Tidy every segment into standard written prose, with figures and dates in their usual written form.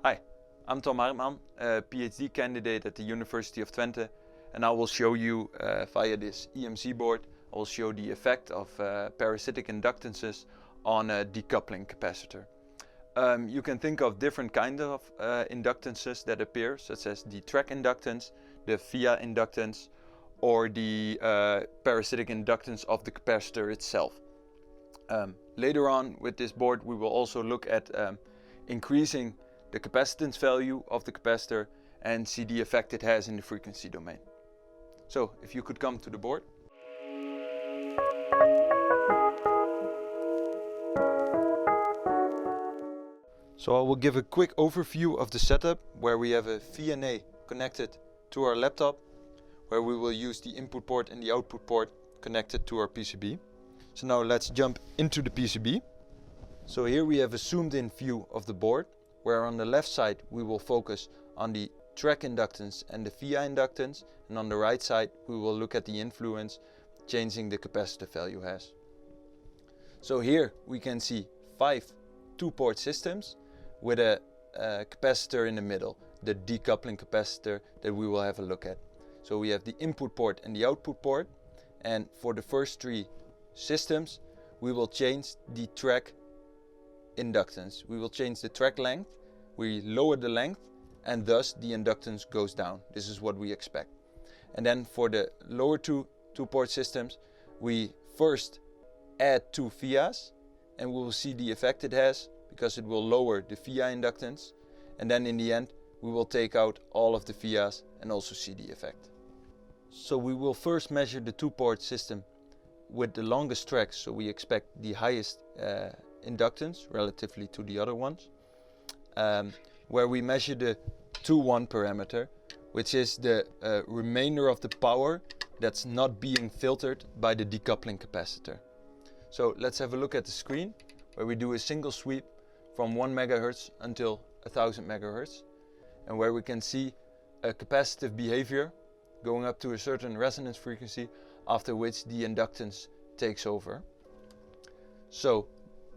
Hi, I'm Tom Hartman, a PhD candidate at the University of Twente, and I will show you via this EMC board, I will show the effect of parasitic inductances on a decoupling capacitor. You can think of different kinds of inductances that appear, such as the track inductance, the via inductance, or the parasitic inductance of the capacitor itself. Later on with this board we will also look at increasing the capacitance value of the capacitor and see the effect it has in the frequency domain. So if you could come to the board. So I will give a quick overview of the setup where we have a VNA connected to our laptop, where we will use the input port and the output port connected to our PCB. So now let's jump into the PCB. So here we have a zoomed in view of the board, where on the left side we will focus on the track inductance and the via inductance, and on the right side we will look at the influence changing the capacitor value has. So here we can see 5 two-port systems with a capacitor in the middle, the decoupling capacitor that we will have a look at. So we have the input port and the output port, and for the first 3 systems we will change the track inductance. We will change the track length, we lower the length, and thus the inductance goes down. This is what we expect. And then for the lower two-port systems, we first add 2 vias, and we will see the effect it has, because it will lower the via inductance, and then in the end we will take out all of the vias and also see the effect. So we will first measure the 2-port system with the longest tracks, so we expect the highest inductance relatively to the other ones, where we measure the 2-1 parameter, which is the remainder of the power that's not being filtered by the decoupling capacitor. So let's have a look at the screen, where we do a single sweep from 1 MHz until 1000 MHz, and where we can see a capacitive behavior going up to a certain resonance frequency, after which the inductance takes over. So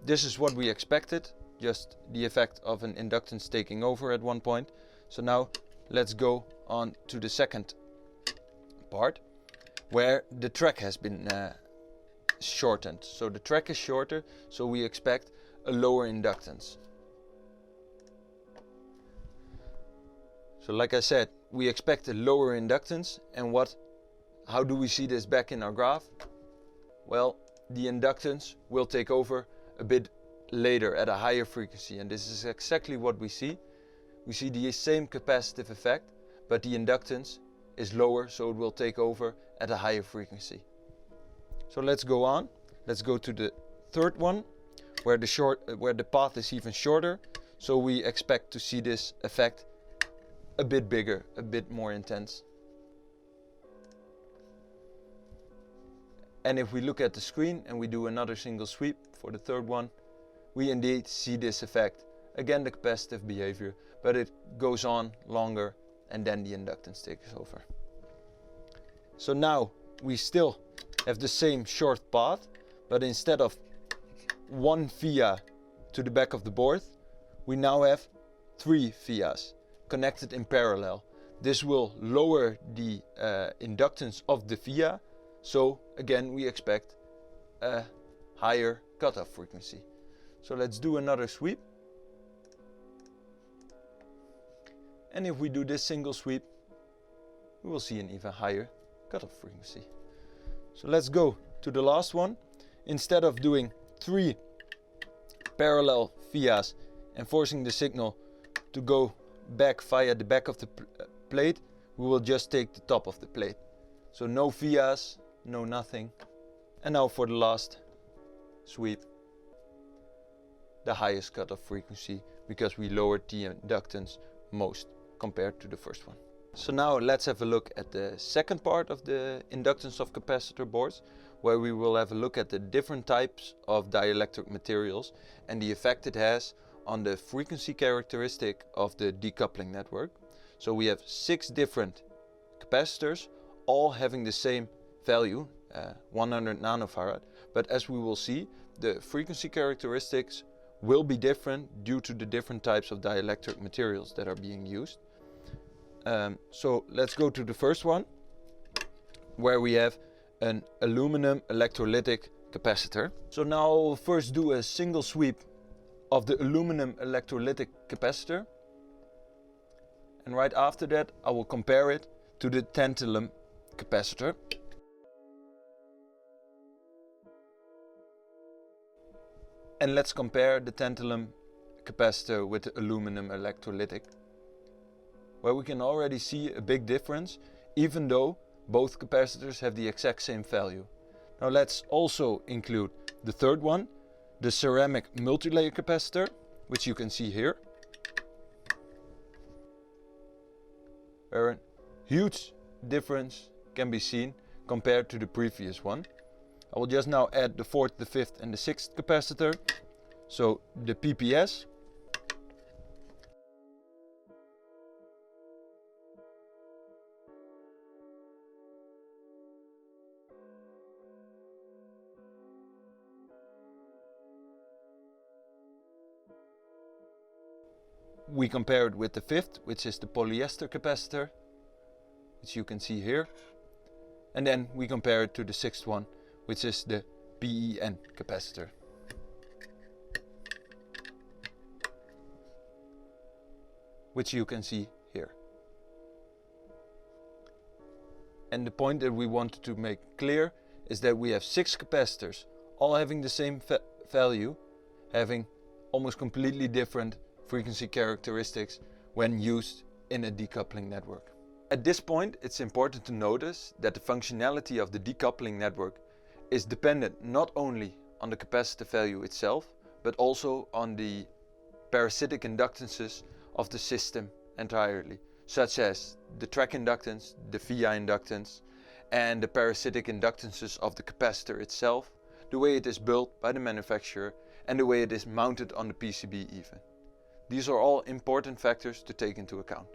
this is what we expected, just the effect of an inductance taking over at one point. So now let's go on to the second part, where the track has been shortened. So the track is shorter, so we expect a lower inductance. So like I said, we expect a lower inductance, and how do we see this back in our graph? Well, the inductance will take over a bit later at a higher frequency, and this is exactly what we see. We see the same capacitive effect, but the inductance is lower, so it will take over at a higher frequency. So let's go on. Let's go to the third one, where the path is even shorter, so we expect to see this effect a bit bigger, a bit more intense. And if we look at the screen and we do another single sweep for the third one, we indeed see this effect. Again, the capacitive behavior, but it goes on longer, and then the inductance takes over. So now we still have the same short path, but instead of 1 via to the back of the board, we now have 3 vias connected in parallel. This will lower the inductance of the via, so again we expect a higher cutoff frequency. So let's do another sweep, and if we do this single sweep, we will see an even higher cutoff frequency. So let's go to the last one. Instead of doing 3 parallel vias and forcing the signal to go back via the back of the plate, we will just take the top of the plate. So no vias, no nothing. And now for the last sweep, the highest cutoff frequency, because we lowered the inductance most compared to the first one. So now let's have a look at the second part of the inductance of capacitor boards, where we will have a look at the different types of dielectric materials and the effect it has on the frequency characteristic of the decoupling network. So we have 6 different capacitors, all having the same value, 100 nanofarad, but as we will see, the frequency characteristics will be different due to the different types of dielectric materials that are being used. So let's go to the first one, where we have an aluminum electrolytic capacitor. So now I'll first do a single sweep of the aluminum electrolytic capacitor, and right after that I will compare it to the tantalum capacitor. And let's compare the tantalum capacitor with the aluminum electrolytic, where we can already see a big difference, even though both capacitors have the exact same value. Now let's also include the third one, the ceramic multilayer capacitor, which you can see here, where a huge difference can be seen compared to the previous one. I will just now add the fourth, the fifth and the sixth capacitor. So the PPS, we compare it with the fifth, which is the polyester capacitor, which you can see here. And then we compare it to the sixth one, which is the PEN capacitor. Which you can see here. And the point that we wanted to make clear is that we have 6 capacitors, all having the same value, having almost completely different frequency characteristics when used in a decoupling network. At this point, it's important to notice that the functionality of the decoupling network is dependent not only on the capacitor value itself, but also on the parasitic inductances of the system entirely, such as the track inductance, the VI inductance, and the parasitic inductances of the capacitor itself, the way it is built by the manufacturer, and the way it is mounted on the PCB even. These are all important factors to take into account.